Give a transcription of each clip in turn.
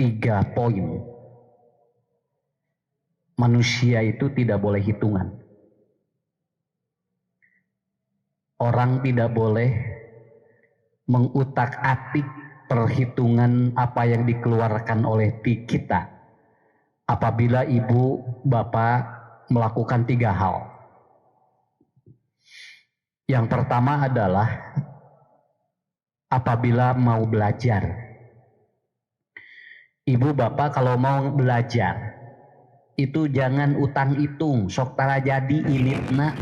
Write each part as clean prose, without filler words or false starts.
3 poin. Manusia itu tidak boleh hitungan. Orang tidak boleh mengutak-atik perhitungan apa yang dikeluarkan oleh kita apabila ibu bapak melakukan 3 hal. Yang pertama adalah apabila mau belajar. Ibu bapak kalau mau belajar itu jangan utang hitung, sok tara jadi ilitna.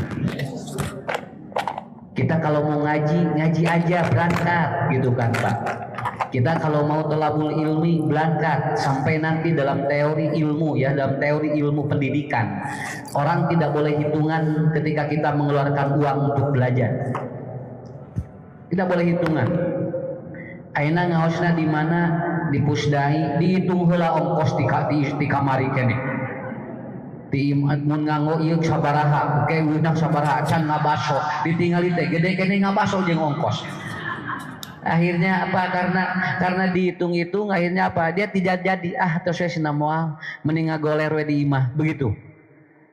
Kita kalau mau ngaji, ngaji aja berangkat gitu kan Pak. Kita kalau mau thalabul ilmi berangkat sampai nanti dalam teori ilmu ya, dalam teori ilmu pendidikan. Orang tidak boleh hitungan ketika kita mengeluarkan uang untuk belajar. Tidak boleh hitungan. Aina ngaosna di mana di pusdai dihitung heula ongkos di kamari kene. Di mun nganggo ieu sabaraha, oke weunang sabaraha can ngabaso, ditingali teh gede kene ngabaso jeung ongkos. Akhirnya apa? Karena dihitung-hitung akhirnya apa? Dia tidak jadi. Terus saya senang moal mending ngagoler we di imah begitu.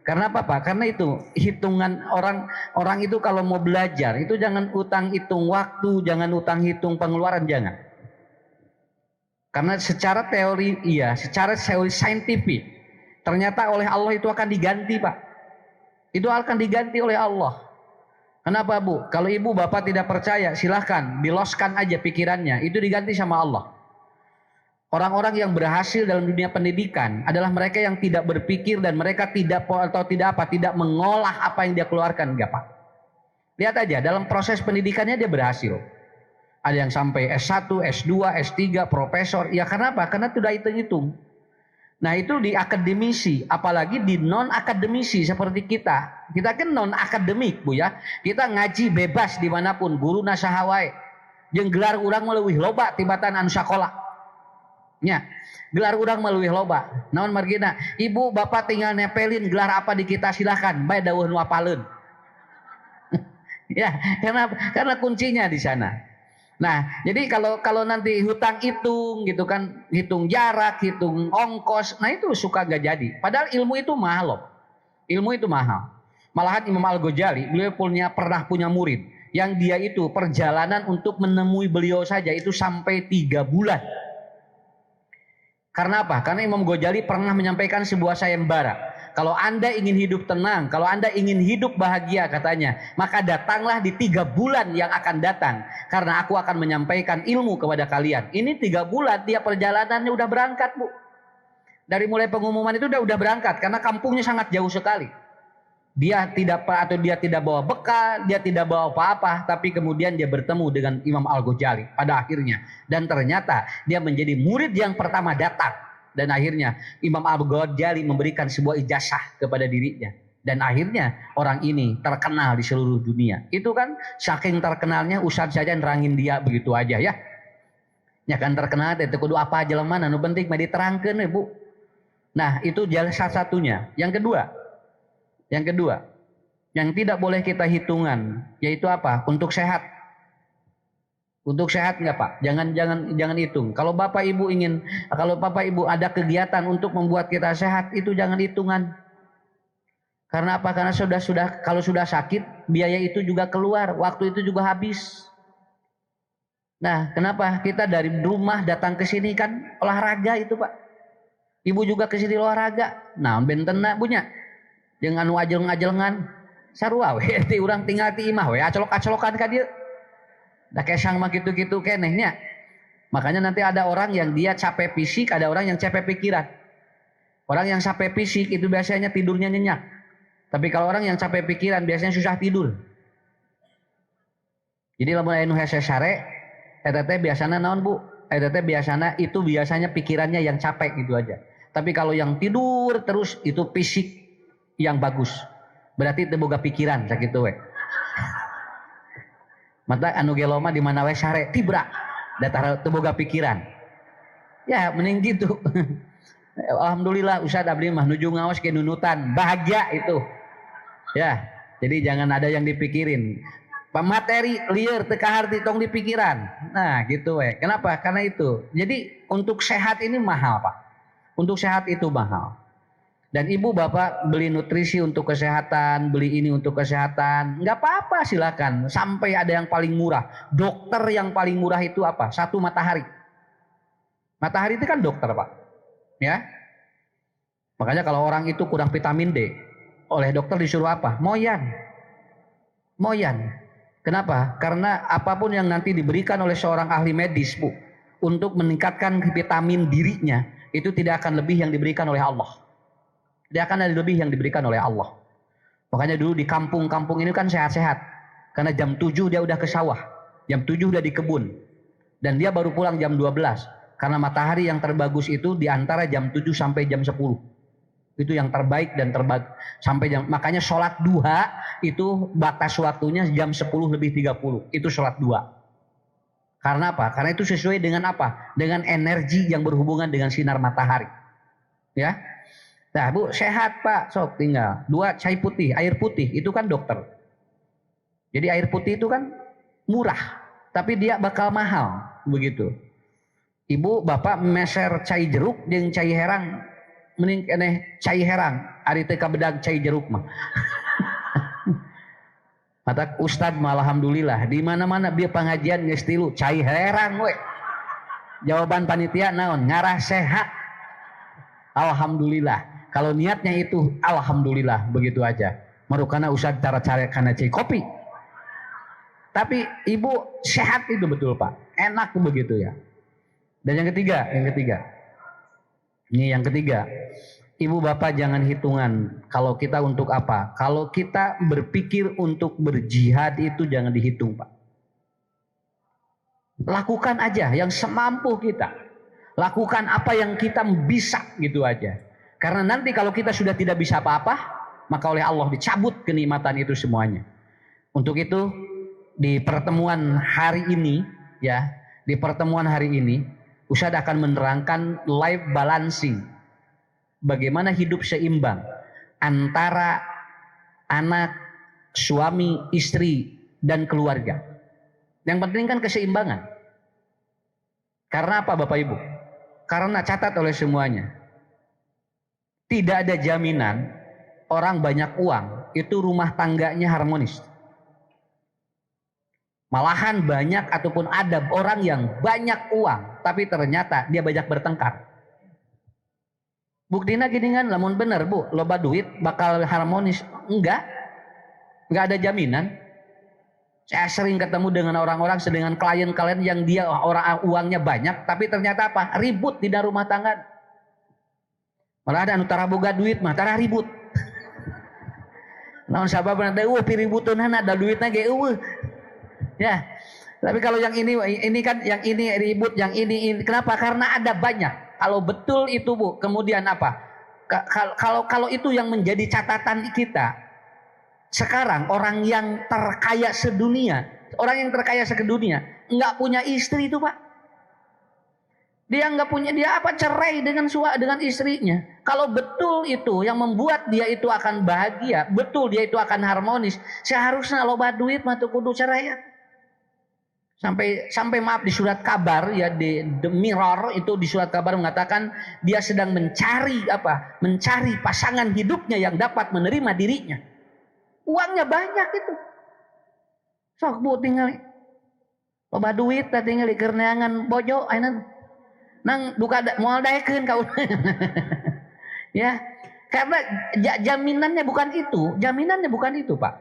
Karena apa Pak? Karena itu hitungan orang itu kalau mau belajar itu jangan utang hitung waktu, jangan utang hitung pengeluaran, jangan. Karena secara teori iya, secara teori saintifik ternyata oleh Allah itu akan diganti Pak. Itu akan diganti oleh Allah. Kenapa Bu? Kalau ibu bapak tidak percaya silahkan diloskan aja pikirannya. Itu diganti sama Allah. Orang-orang yang berhasil dalam dunia pendidikan adalah mereka yang tidak berpikir dan mereka tidak mengolah apa yang dia keluarkan, enggak Pak. Lihat aja dalam proses pendidikannya dia berhasil. Ada yang sampai S1, S2, S3, profesor. Ya karena apa? Karena sudah hitung-hitung. Nah itu di akademisi, apalagi di non-akademisi seperti kita. Kita kan non-akademik Bu ya. Kita ngaji bebas dimanapun, guru nasahawai. Jeung gelar urang meleuwih loba tibatan anu sakola. Nya, gelar urang meleuwih loba. Naon margina? Ibu bapak tinggal nepelin gelar apa di kita silahkan. Bae dawuh nu apaleun. Ya, karena kuncinya di sana. Nah, jadi kalau nanti hutang hitung gitu kan, hitung jarak, hitung ongkos, nah itu suka gak jadi. Padahal ilmu itu mahal loh. Ilmu itu mahal. Malahan Imam Al-Ghazali, beliau pernah punya murid yang dia itu perjalanan untuk menemui beliau saja itu sampai 3 bulan. Karena apa? Karena Imam Ghazali pernah menyampaikan sebuah sayembara. Kalau Anda ingin hidup tenang, kalau Anda ingin hidup bahagia katanya, maka datanglah di 3 bulan yang akan datang. Karena aku akan menyampaikan ilmu kepada kalian. Ini 3 bulan dia perjalanannya udah berangkat Bu. Dari mulai pengumuman itu udah berangkat. Karena kampungnya sangat jauh sekali. Dia tidak bawa bekal, dia tidak bawa apa-apa. Tapi kemudian dia bertemu dengan Imam Al-Ghazali pada akhirnya. Dan ternyata dia menjadi murid yang pertama datang. Dan akhirnya Imam Al-Ghazali memberikan sebuah ijazah kepada dirinya. Dan akhirnya orang ini terkenal di seluruh dunia. Itu kan saking terkenalnya Ustadz saja nerangin dia begitu aja ya. Ya kan terkenal itu kudu apa aja lemana. Nu penting mah diterangkeun ya Bu. Nah itu salah satunya. Yang kedua. Yang tidak boleh kita hitungan. Yaitu apa? Untuk sehat. Untuk sehat enggak Pak? Jangan hitung. Kalau Bapak Ibu ada kegiatan untuk membuat kita sehat, itu jangan hitungan. Karena apa? Karena kalau sudah sakit, biaya itu juga keluar, waktu itu juga habis. Nah, kenapa kita dari rumah datang ke sini kan olahraga itu Pak? Ibu juga ke sini olahraga. Nah, bentena punya. Dengan ajeng-ajengan sarua we ti urang tinggal ti imah we acolok-acolokan ka dieu. Da kesang mah gitu-gitu kenehnya. Makanya nanti ada orang yang dia capek fisik, ada orang yang capek pikiran. Orang yang capek fisik itu biasanya tidurnya nyenyak. Tapi kalau orang yang capek pikiran biasanya susah tidur. Jadi lamun aya nu hese sare, eta teh biasana naon Bu? Eta teh biasanya pikirannya yang capek gitu aja. Tapi kalau yang tidur terus itu fisik yang bagus. Berarti teu boga pikiran sakitu we. Mata anu geloma di mana we sare tibra datar teu boga pikiran. Ya mending gitu. Alhamdulillah Ustaz abdi mah nuju ngaos ke nunutan, bahagia itu. Ya, jadi jangan ada yang dipikirin. Materi liar teka harti tong di pikiran. Nah, gitu Kenapa? Karena itu. Jadi untuk sehat ini mahal, Pak. Untuk sehat itu mahal. Dan ibu bapak beli nutrisi untuk kesehatan, beli ini untuk kesehatan, nggak apa-apa silakan. Sampai ada yang paling murah. Dokter yang paling murah itu apa? Satu matahari. Matahari itu kan dokter, Pak. Ya. Makanya kalau orang itu kurang vitamin D, oleh dokter disuruh apa? Moyan. Moyan. Kenapa? Karena apapun yang nanti diberikan oleh seorang ahli medis, Bu, untuk meningkatkan vitamin dirinya, itu tidak akan lebih yang diberikan oleh Allah. Dia akan ada lebih yang diberikan oleh Allah. Makanya dulu di kampung-kampung ini kan sehat-sehat. Karena jam 7 dia udah ke sawah. Jam 7 udah di kebun. Dan dia baru pulang jam 12. Karena matahari yang terbagus itu di antara jam 7 sampai jam 10. Itu yang terbaik dan terbagus. Makanya sholat duha itu batas waktunya jam 10 lebih 30. Itu sholat duha. Karena apa? Karena itu sesuai dengan apa? Dengan energi yang berhubungan dengan sinar matahari. Ya. Nah, Bu, sehat, Pak. Sok tinggal 2 cai putih, air putih, itu kan dokter. Jadi air putih itu kan murah, tapi dia bakal mahal, begitu. Ibu, bapak meser cai jeruk jeung cai herang, mending keneh cai herang, ari teu kabedag cai jeruk mah. Mata Ustad mah alhamdulillah, di mana-mana dia pengajian geus tilu cai herang we. Jawaban panitia naon? Ngarah sehat. Alhamdulillah. Kalau niatnya itu alhamdulillah, begitu aja. Marukana usah cara-cara kana cai kopi. Tapi ibu sehat itu betul, Pak. Enak begitu ya. Dan yang ketiga. Ini yang ketiga. Ibu bapak jangan hitungan kalau kita untuk apa. Kalau kita berpikir untuk berjihad itu jangan dihitung, Pak. Lakukan aja yang semampu kita. Lakukan apa yang kita bisa gitu aja. Karena nanti kalau kita sudah tidak bisa apa-apa, maka oleh Allah dicabut kenikmatan itu semuanya. Untuk itu di pertemuan hari ini, Ustaz akan menerangkan life balancing. Bagaimana hidup seimbang antara anak, suami, istri, dan keluarga. Yang penting kan keseimbangan. Karena apa Bapak Ibu? Karena catat oleh semuanya. Tidak ada jaminan orang banyak uang itu rumah tangganya harmonis. Malahan banyak ataupun ada orang yang banyak uang tapi ternyata dia banyak bertengkar. Buktinya gini kan, lamun bener Bu, loba duit bakal harmonis. Enggak ada jaminan. Saya sering ketemu dengan orang-orang, dengan klien-klien yang dia orang uangnya banyak tapi ternyata apa? Ribut di dalam rumah tangga. Malah ada anu tara boga duit mah tara ribut. Naon sababna teh piributeun ada duitna ge eueuh. Ya. Tapi kalau yang ini kan yang ini ribut, yang ini. Kenapa? Karena ada banyak. Kalau betul itu Bu, kemudian apa? Kalau itu yang menjadi catatan kita. Sekarang orang yang terkaya sedunia enggak punya istri itu, Pak. Dia nggak punya, dia cerai dengan istrinya. Kalau betul itu yang membuat dia itu akan bahagia, betul dia itu akan harmonis, seharusnya loba duit mah teu kudu cerai. Sampai maaf di surat kabar ya, di The Mirror itu di surat kabar mengatakan dia sedang mencari pasangan hidupnya yang dapat menerima dirinya. Uangnya banyak itu. Sok Bu tinggal loba duit tinggal keur neangan bojo ayeuna. Nang duka moal daekeun ka ya, karena jaminannya bukan itu, Pak.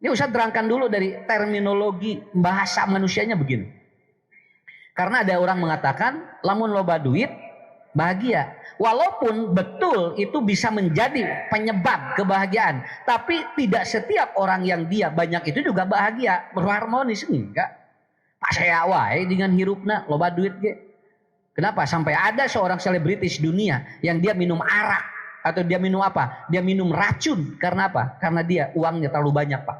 Ini Ustaz terangkan dulu dari terminologi bahasa manusianya begini. Karena ada orang mengatakan lamun loba duit bahagia, walaupun betul itu bisa menjadi penyebab kebahagiaan, tapi tidak setiap orang yang dia banyak itu juga bahagia, berharmonis enggak. Pak saya wae dengan hirupna loba duit ge. Kenapa? Sampai ada seorang selebritis dunia yang dia minum arak atau dia minum apa? Dia minum racun. Karena apa? Karena dia uangnya terlalu banyak, Pak.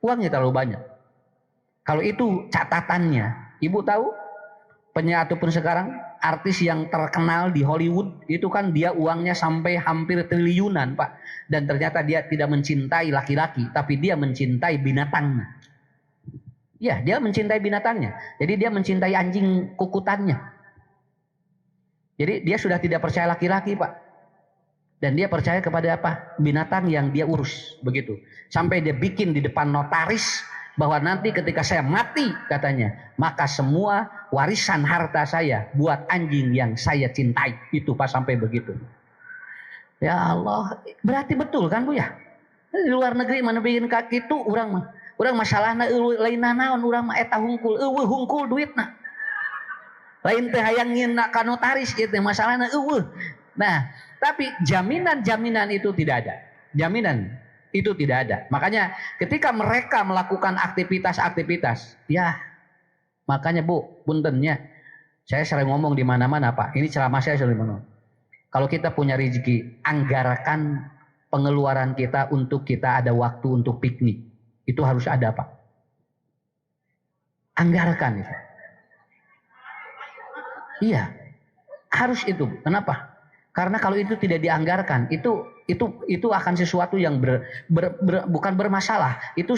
Uangnya terlalu banyak. Kalau itu catatannya, Ibu tahu penyanyi ataupun sekarang artis yang terkenal di Hollywood itu kan dia uangnya sampai hampir triliunan, Pak. Dan ternyata dia tidak mencintai laki-laki, tapi dia mencintai binatangnya. Ya, dia mencintai binatangnya. Jadi dia mencintai anjing kukutannya. Jadi dia sudah tidak percaya laki-laki, Pak. Dan dia percaya kepada apa? Binatang yang dia urus, begitu. Sampai dia bikin di depan notaris bahwa nanti ketika saya mati, katanya, maka semua warisan harta saya buat anjing yang saya cintai. Itu Pak, sampai begitu. Ya Allah, berarti betul kan Bu ya? Di luar negeri mana bikin kaki itu orang masalahna lain naon, orang mah eta hungkul, hungkul duitna. Lain teh hayang ngina ka notaris gitu, masalahna Nah, tapi jaminan itu tidak ada. Jaminan itu tidak ada. Makanya ketika mereka melakukan aktivitas-aktivitas, ya makanya Bu, puntennya saya sering ngomong di mana-mana Pak. Ini ceramah saya sering ngomong. Kalau kita punya rezeki, anggarkan pengeluaran kita untuk kita ada waktu untuk piknik. Itu harus ada Pak. Anggarkan itu. Iya, harus itu. Kenapa? Karena kalau itu tidak dianggarkan, itu akan sesuatu yang bukan bermasalah. Itu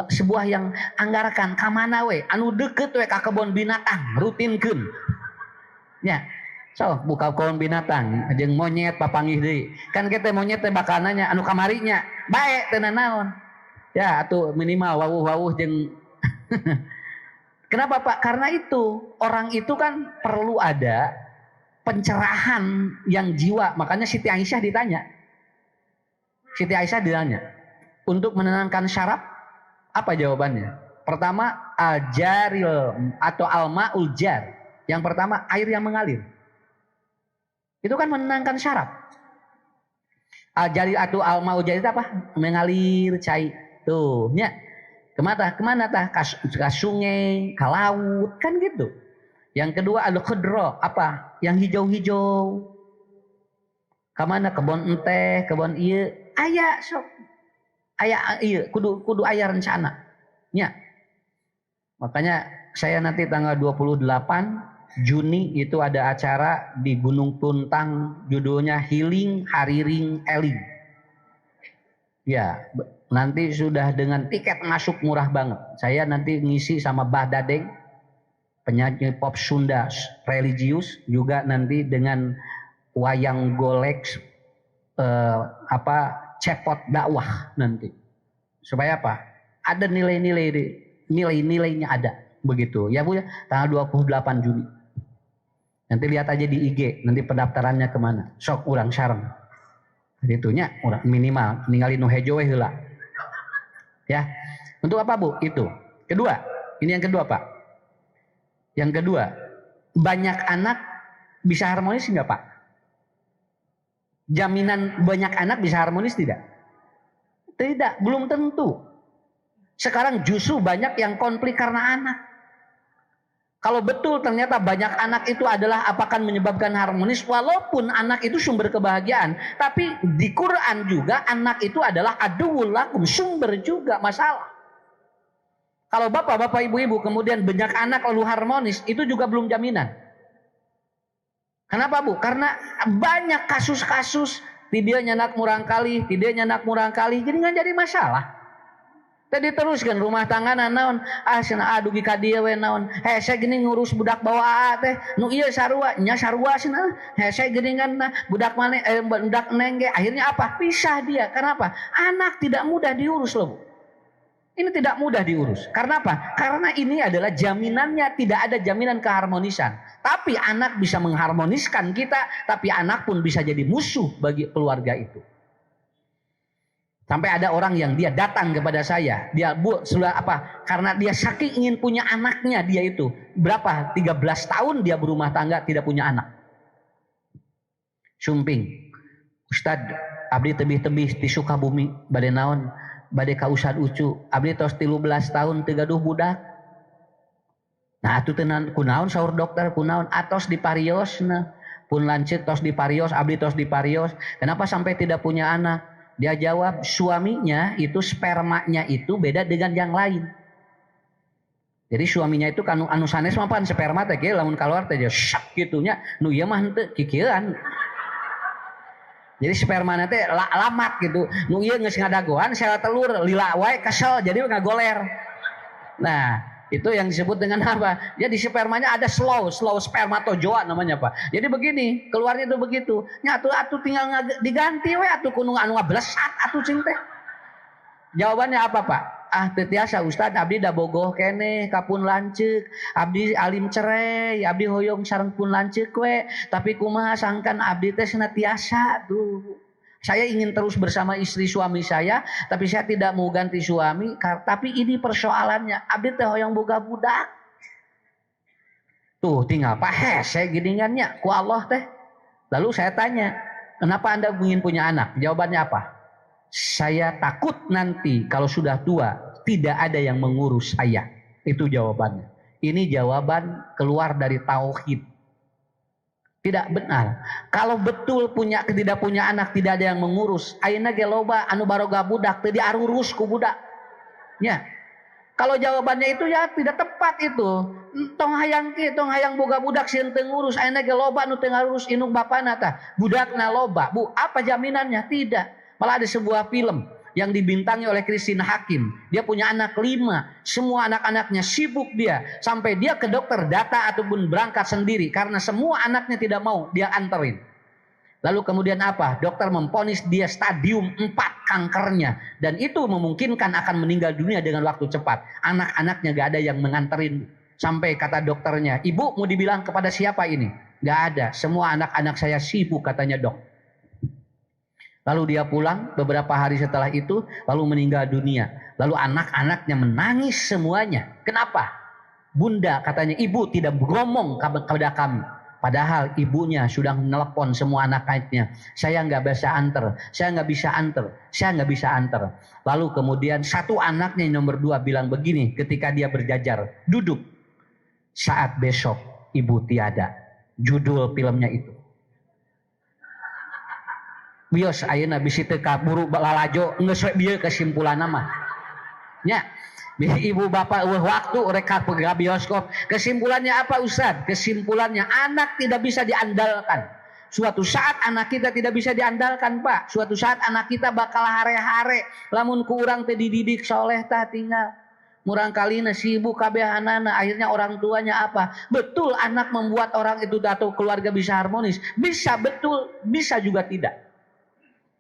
sebuah yang anggarkan kamana we, anu deket we ka kebun binatang, rutinkeun. Ya. So, buka kebun binatang, jeung monyet papanggih deui. Kan kita monyet teh bakal nanya anu kamarinya, bae teu naon. Ya, atuh minimal wawuh-wawuh jeung Kenapa Pak? Karena itu orang itu kan perlu ada pencerahan yang jiwa. Makanya Siti Aisyah ditanya. Untuk menenangkan syaraf, apa jawabannya? Pertama, al-jaril atau al-ma'ul jar. Yang pertama, air yang mengalir. Itu kan menenangkan syaraf. Al-jaril atau al-ma'ul jar itu apa? Mengalir, cair. Tuh, ya. Kemana tah? Ke sungai, ke laut, kan gitu. Yang kedua ada khudro, apa? Yang hijau-hijau. Kemana? Kebun teh, kebun ieu, aya sok. Aya ieu, kudu aya rencana. Nya. Makanya saya nanti tanggal 28 Juni itu ada acara di Gunung Tuntang, judulnya Healing Hariring Eling. Ya, nanti sudah dengan tiket masuk murah banget. Saya nanti ngisi sama Bah Dadeng, penyanyi pop Sunda religius, juga nanti dengan wayang golek cepot dakwah nanti. Supaya apa? Ada nilainya ada begitu. Ya Bu ya, tanggal 28 Juni. Nanti lihat aja di IG, nanti pendaftarannya kemana. Sok urang sareng. Itunya urang minimal ninggalin nu hejo we heula. Ya. Untuk apa Bu? Itu. Kedua, ini yang kedua Pak. Yang kedua, banyak anak bisa harmonis enggak Pak? Jaminan banyak anak bisa harmonis tidak? Tidak, belum tentu. Sekarang justru banyak yang konflik karena anak. Kalau betul ternyata banyak anak itu adalah akan menyebabkan harmonis, walaupun anak itu sumber kebahagiaan, tapi di Quran juga anak itu adalah aduwwul lakum, sumber juga masalah. Kalau bapak-bapak ibu-ibu kemudian banyak anak lalu harmonis, itu juga belum jaminan. Kenapa Bu? Karena banyak kasus-kasus dia nyanak murang kali, jadi nggak jadi masalah. Tadi teruskan rumah tangga naon, cenah dugi ka dieu we naon, hese gini ngurus budak bawa teh, nu ieu sarua, nya sarua cenah, hese geuningan budak mane budak neng ge, akhirnya apa? Pisah dia. Kenapa? Anak tidak mudah diurus loh Bu. Ini tidak mudah diurus. Karena apa? Karena ini adalah jaminannya, tidak ada jaminan keharmonisan. Tapi anak bisa mengharmoniskan kita, tapi anak pun bisa jadi musuh bagi keluarga itu. Sampai ada orang yang dia datang kepada saya, dia Bu, sudah apa? Karena dia saking ingin punya anaknya, dia itu berapa? 13 tahun dia berumah tangga tidak punya anak. Sumping, Ustad, abdi tebih-tebih di Sukabumi, bade naon, bade ka Ustad Ucu, abdi tos 13 tahun teu gaduh budak. Nah, atuh tenan kunaon saur dokter, kunaon atos di pariosna, pun lanceuk tos di parios, abdi tos di parios. Kenapa sampai tidak punya anak? Dia jawab, suaminya itu spermanya itu beda dengan yang lain. Jadi suaminya itu kan anu sanes mah pan sperma teh ge lamun kaluar teh sak kitunya, nu ieu mah henteu kikieuan. Jadi spermana teh lamat gitu. Nu ieu geus ngadagoan sel telur lila wae kesel jadi ngagoler. Nah, Itu yang disebut dengan apa? Ya di spermanya ada slow spermatozoa namanya Pak. Jadi begini, keluarnya itu begitu. Nyatu atuh tinggal diganti we atuh kudu anu ngablesat atuh cing teh. Jawabannya apa Pak? Ah teu tiasa Ustad, abdi da bogoh keneh kapun lanceuk, abdi alim cerai, abdi hoyong sareng pun lanceuk we, tapi kumaha sangkan abdi teh cenah tiasa tuh. Saya ingin terus bersama istri suami saya, tapi saya tidak mau ganti suami. Tapi ini persoalannya, abdi teh hoyong boga budak. Tuh tinggal Pak hese gidingannya ku Allah teh. Lalu saya tanya, kenapa Anda ingin punya anak? Jawabannya apa? Saya takut nanti kalau sudah tua tidak ada yang mengurus saya. Itu jawabannya. Ini jawaban keluar dari tauhid. Tidak benar. Kalau betul tidak punya anak, tidak ada yang mengurus, ayeuna ge loba anu baroga budak teu diarurus ku budak. Ya. Kalau jawabannya itu ya tidak tepat itu. Tong hayang boga budak sieun teu ngurus, ayeuna ge loba anu teu ngarurus induk bapana tah. Budakna loba. Bu, apa jaminannya? Tidak. Malah ada sebuah film yang dibintangi oleh Christine Hakim. Dia punya anak 5. Semua anak-anaknya sibuk dia. Sampai dia ke dokter data ataupun berangkat sendiri. Karena semua anaknya tidak mau dia anterin. Lalu kemudian apa? Dokter memvonis dia stadium 4 kankernya. Dan itu memungkinkan akan meninggal dunia dengan waktu cepat. Anak-anaknya gak ada yang menganterin. Sampai kata dokternya, ibu mau dibilang kepada siapa ini? Gak ada. Semua anak-anak saya sibuk katanya dok. Lalu dia pulang beberapa hari setelah itu, lalu meninggal dunia. Lalu anak-anaknya menangis semuanya. Kenapa? Bunda katanya, ibu tidak ngomong kepada kami. Padahal ibunya sudah menelepon semua anak-anaknya. Saya nggak bisa antar, saya nggak bisa antar, saya nggak bisa antar. Lalu kemudian satu anaknya yang nomor 2 bilang begini ketika dia berjajar, duduk. Saat besok ibu tiada. Judul filmnya itu. Bios ayeuna bisi teu kaburu lalajo geus we bieu kesimpulanna mah. Nya, ibu bapak eueuh waktu rek ke bioskop. Kesimpulannya apa Ustaz? Kesimpulannya anak tidak bisa diandalkan. Suatu saat anak kita tidak bisa diandalkan Pak. Suatu saat anak kita bakal hare-hare. Lamun ku urang teh dididik soleh tah tinggal. Murang kalina sibuk kabehanana. Akhirnya orang tuanya apa? Betul anak membuat orang itu atau keluarga bisa harmonis. Bisa betul, bisa juga tidak.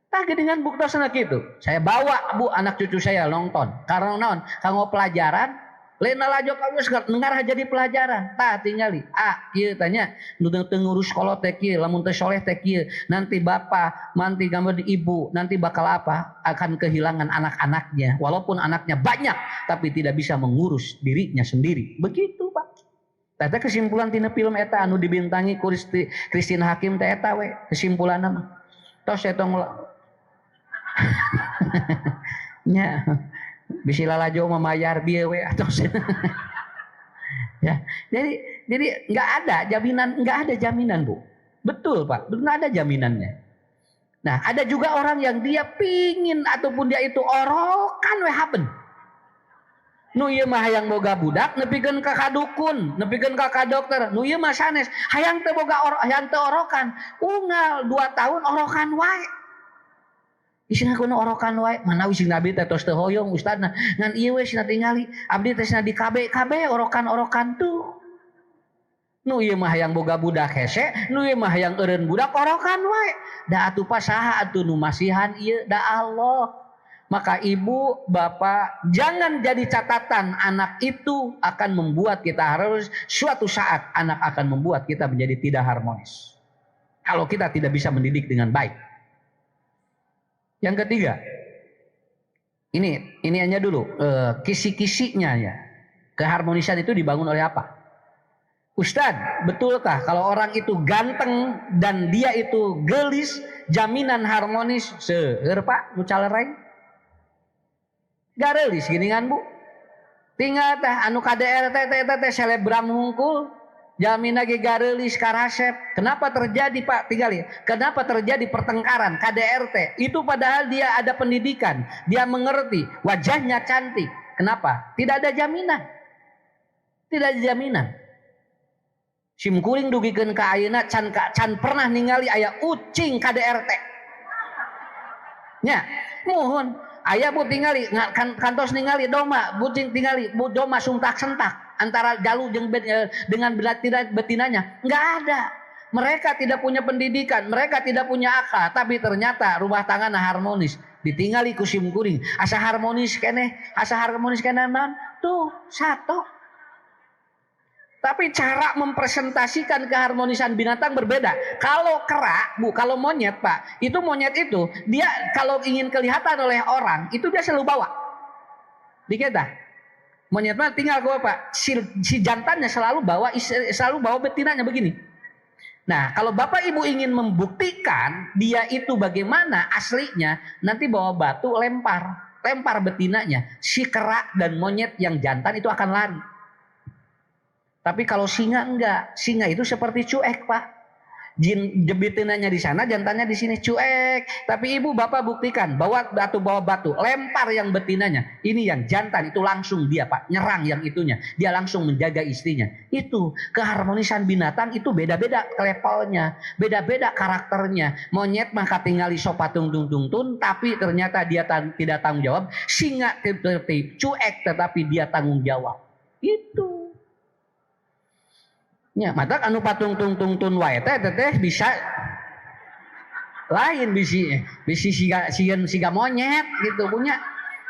Nah dengan buktosna gitu. Saya bawa bu anak cucu saya nonton. Karena naon? Kanggo pelajaran. Lain lajo kawios dengar jadi pelajaran. Tah tingali. Kieu tanya nu teu ngurus kolot teh kieu, lamun teu soleh teh kieu. Nanti bapak, nanti gambar di ibu, nanti bakal apa? Akan kehilangan anak-anaknya. Walaupun anaknya banyak, tapi tidak bisa mengurus dirinya sendiri. Begitu Pak. Tata kesimpulan tina film eta anu dibintangi Christine Hakim teh eta we kesimpulanna mah. Tos eta nya bisi lalajo memayar bieu we atos. Ya, jadi nggak ada jaminan Bu. Betul Pak, nggak ada jaminannya. Nah, ada juga orang yang dia pingin ataupun dia itu orokan we haben. Nu ieu mah hayang boga budak nepikeun ka kadukun, nepikeun ka dokter. Nu ieu mah sanes hayang teu boga hayang teu orokan. Unggal 2 tahun orokan wae. Isina kuno orokan wae, mana wising nabi teh tos teu hoyong ustadna. Ngan ieu we cenah tingali, abdi teh cenah di KB orokan-orokan tuh. Nu ieu mah hayang boga budak hese, nu ieu mah hayang eureun budak orokan wae. Da atuh pa saha atuh nu masihan ieu da Allah. Maka ibu, bapak, jangan jadi catatan anak itu akan membuat kita harus suatu saat anak akan membuat kita menjadi tidak harmonis. Kalau kita tidak bisa mendidik dengan baik. Yang ketiga, ini hanya dulu kisi-kisinya ya. Keharmonisan itu dibangun oleh apa? Ustadz, betulkah kalau orang itu ganteng dan dia itu gelis, jaminan harmonis seueur Pak nu calerai? Garelis geuningan Bu. Tinggal teh anu KDRT teh selebgram hungkul. Jamin lagi garelis karasep. Kenapa terjadi Pak? Tinggal ya. Kenapa terjadi pertengkaran KDRT? Itu padahal dia ada pendidikan, dia mengerti, wajahnya cantik. Kenapa? Tidak ada jaminan. Tidak ada jaminan. Simkuring dugikeun ka ayeuna can pernah ningali aya ucing KDRT. Nya, mohon Ayah bu tinggali kantos ningali doma, bu tinggali bu doma suntak sentak antara jalu dengan betinanya. Nggak ada. Mereka tidak punya pendidikan, mereka tidak punya akal, tapi ternyata rumah tangga harmonis. Ditinggali kusim kuring, asa harmonis kene non tuh satu. Tapi cara mempresentasikan keharmonisan binatang berbeda. Kalau kera, bu, kalau monyet, Pak, itu monyet itu dia kalau ingin kelihatan oleh orang, itu dia selalu bawa. Dikita. Monyet mah tinggal gua, Pak. Si jantannya selalu bawa betinanya begini. Nah, kalau Bapak Ibu ingin membuktikan dia itu bagaimana aslinya, nanti bawa batu lempar betinanya. Si kera dan monyet yang jantan itu akan lari. Tapi kalau singa enggak, singa itu seperti cuek, Pak. Betinanya di sana, jantannya di sini, cuek. Tapi ibu bapak buktikan, bawa batu, lempar yang betinanya. Ini yang jantan itu langsung dia, Pak, nyerang yang itunya. Dia langsung menjaga istrinya. Itu keharmonisan binatang itu beda-beda levelnya, beda-beda karakternya. Monyet maka tinggali sopatung tun, tapi ternyata dia tidak tanggung jawab. Singa cuek, tetapi dia tanggung jawab. Itu. Ya, mata anu patung tun wae teh bisa lain bisi siga monyet gitu punya.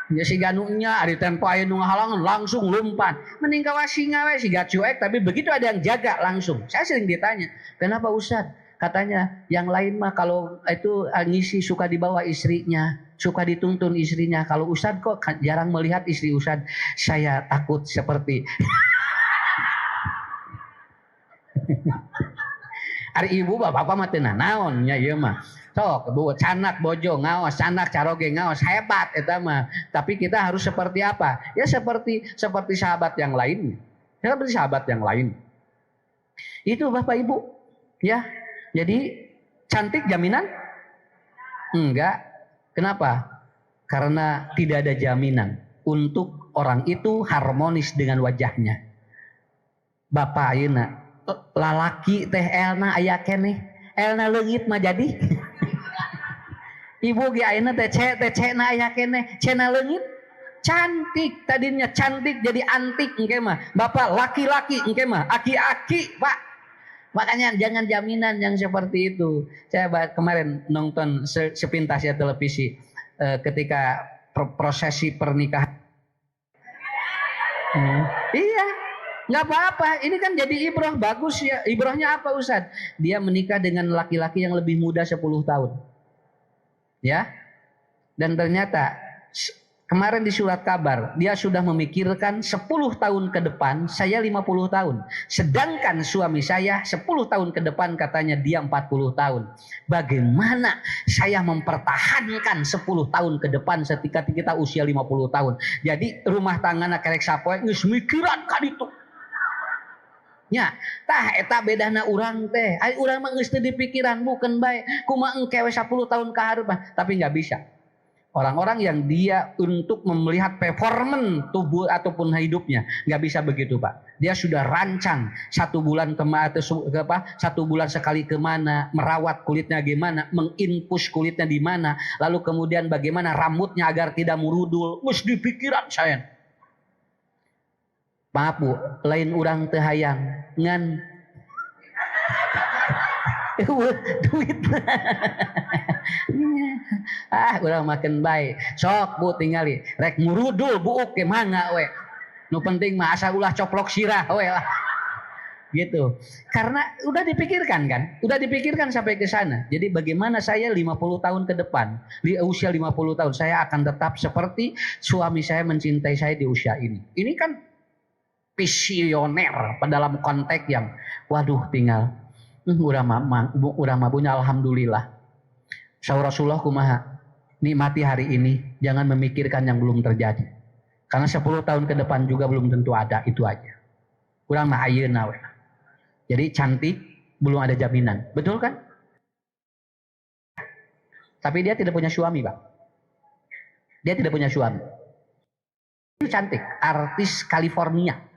Ya siga nunya ari tempo aya nu ngahalangan langsung lumpat. Mending ka singa we siga cuek tapi begitu ada yang jaga langsung. Saya sering ditanya, "Kenapa Ustaz?" Katanya, "Yang lain mah kalau itu ngisi suka dibawa istrinya, suka dituntun istrinya. Kalau Ustaz kok jarang melihat istri Ustaz. Saya takut seperti Ari ibu bapak mah teu naon nya ieu mah. Sok bu canak bojo ngaos, canak caroge ngaos, hebat eta mah. Tapi kita harus seperti apa? Ya seperti sahabat yang lain. Seperti sahabat yang lain. Itu Bapak Ibu. Ya. Jadi cantik jaminan? Enggak. Kenapa? Karena tidak ada jaminan untuk orang itu harmonis dengan wajahnya. Bapak ayeuna lalaki teh elna aya keneh, elna leungit mah jadi. Ibu ge ayeuna teh cena aya keneh, cena leungit cantik tadinya cantik jadi antik engke mah. Bapak laki-laki engke mah aki-aki, Pak. Makanya jangan jaminan yang seperti itu. Saya kemarin nonton sepintas ya televisi ketika prosesi pernikahan. Iya. Nggak apa-apa, ini kan jadi ibrah bagus ya. Ibrahnya apa Ustaz? Dia menikah dengan laki-laki yang lebih muda 10 tahun. Ya. Dan ternyata kemarin di surat kabar dia sudah memikirkan 10 tahun ke depan, saya 50 tahun. Sedangkan suami saya 10 tahun ke depan katanya dia 40 tahun. Bagaimana saya mempertahankan 10 tahun ke depan ketika kita usia 50 tahun. Jadi rumah tanggana kerek sapoe geus mikiran ka ditu. Ya, tah eta bedana urang teh. Ai urang mah geus teu dipikiran bukan bae. Kumaha engke we 10 tahun ka hareup, tapi enggak bisa. Orang-orang yang dia untuk melihat performan tubuh ataupun hidupnya enggak bisa begitu, Pak. Dia sudah rancang 1 bulan satu bulan sekali kemana, merawat kulitnya gimana, menginfus kulitnya di mana, lalu kemudian bagaimana rambutnya agar tidak murudul, geus dipikiran saya. Maaf bu, lain urang teu hayang ngan duit. Urang makin baik. Sok bu tinggali rek murudul buuk ke mangga we. Nu penting mah asa ulah coplok sirah we lah. Gitu. Karena udah dipikirkan kan? Udah dipikirkan sampai ke sana. Jadi bagaimana saya 50 tahun ke depan, di usia 50 tahun saya akan tetap seperti suami saya mencintai saya di usia ini. Ini kan visioner dalam konteks yang waduh tinggal urang mabunya alhamdulillah. Saur Rasulullah kumaha nikmati hari ini, jangan memikirkan yang belum terjadi. Karena 10 tahun ke depan juga belum tentu ada, itu aja. Urang mah ayeuna we. Jadi cantik belum ada jaminan. Betul kan? Tapi dia tidak punya suami, Pak. Dia tidak punya suami. Itu cantik, artis California.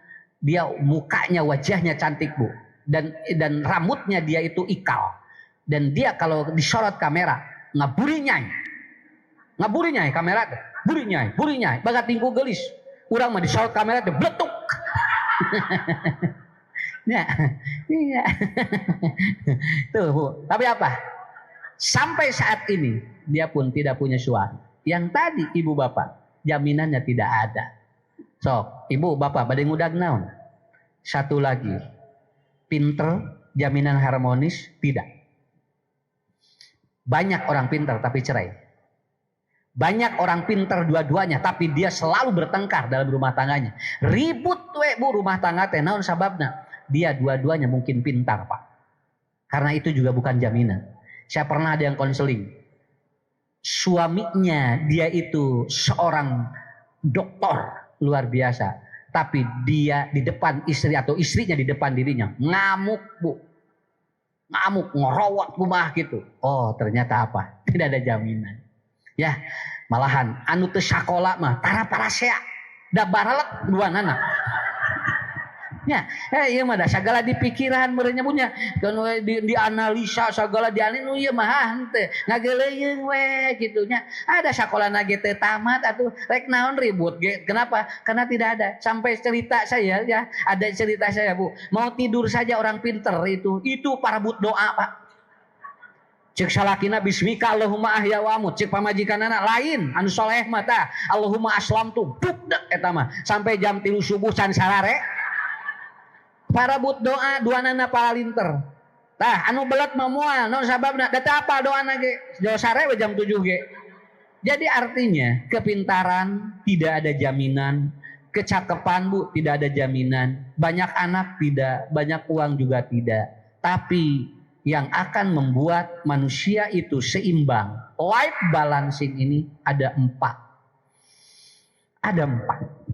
Dia mukanya, wajahnya cantik bu, dan rambutnya dia itu ikal, dan dia kalau disorot kamera ngaburinya kamera tuh. burinya, bagat tingku gelis. Urang mah disorot kamera teh bletuk. Ya, iya. Tuh Bu, tapi apa? Sampai saat ini dia pun tidak punya suami. Yang tadi ibu bapak jaminannya tidak ada. Sok, ibu bapak badai ngudag naon? Satu lagi, pinter, jaminan harmonis tidak. Banyak orang pinter tapi cerai. Banyak orang pinter dua-duanya tapi dia selalu bertengkar dalam rumah tangganya. Ribut we Bu rumah tangga teh naon sababna? Dia dua-duanya mungkin pintar Pak. Karena itu juga bukan jaminan. Saya pernah ada yang konseling. Suaminya dia itu seorang doktor luar biasa. Tapi dia di depan istri atau istrinya di depan dirinya ngamuk Bu. Ngamuk, ngerowot rumah gitu. Oh ternyata apa? Tidak ada jaminan. Ya malahan anu teu sakola mah tara parasea. Da baralek dua anak. Ya, iya mah dah segala di pikiran merenya punya, kan di analisa segala di anu ieu mah henteu ngageuleung we kitu nya. Ada sakolana ge teu tamat atuh rek naon ribut ge. Kenapa? Karena tidak ada. Sampai cerita saya ya, ada cerita saya Bu, mau tidur saja orang pinter itu parabut doa Pak. Cek salakina bismika Allahumma ahya wa amut, cek pamajikanana lain anu soleh mah tah Allahumma aslamtu bukdek eta mah sampai jam 3 subuh can sarare. Parabut doa dua nana paralinter. Tah anu belet memual non sababna data apa doa nage jauh sare jam 7 ge. Jadi artinya kepintaran tidak ada jaminan, kecakapan Bu tidak ada jaminan, banyak anak tidak, banyak uang juga tidak. Tapi yang akan membuat manusia itu seimbang, life balancing ini ada 4. Ada 4.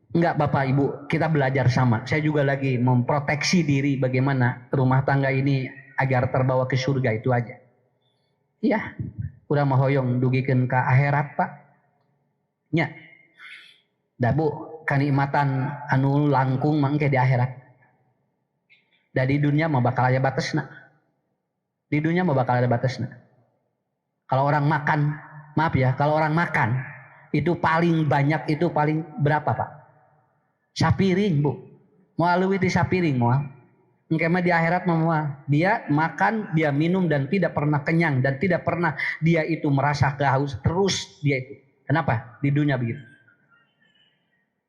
Enggak Bapak Ibu, kita belajar sama. Saya juga lagi memproteksi diri bagaimana rumah tangga ini agar terbawa ke surga itu aja. Iya, udah mahoyong dugikeun ka akhirat Pak. Nya. Da Bu, kanikmatan anu langkung mangke di akhirat. Da di dunia mah bakal aya batesna. Di dunia mah bakal ada batasnya. Kalau orang makan, maaf ya, kalau orang makan itu paling banyak itu paling berapa Pak? Sapiring Bu. Mau leuwih di sapiring moal. Engke mah di akhirat mah dia makan, dia minum dan tidak pernah kenyang dan tidak pernah dia itu merasa kehaus terus dia itu. Kenapa? Di dunia begitu.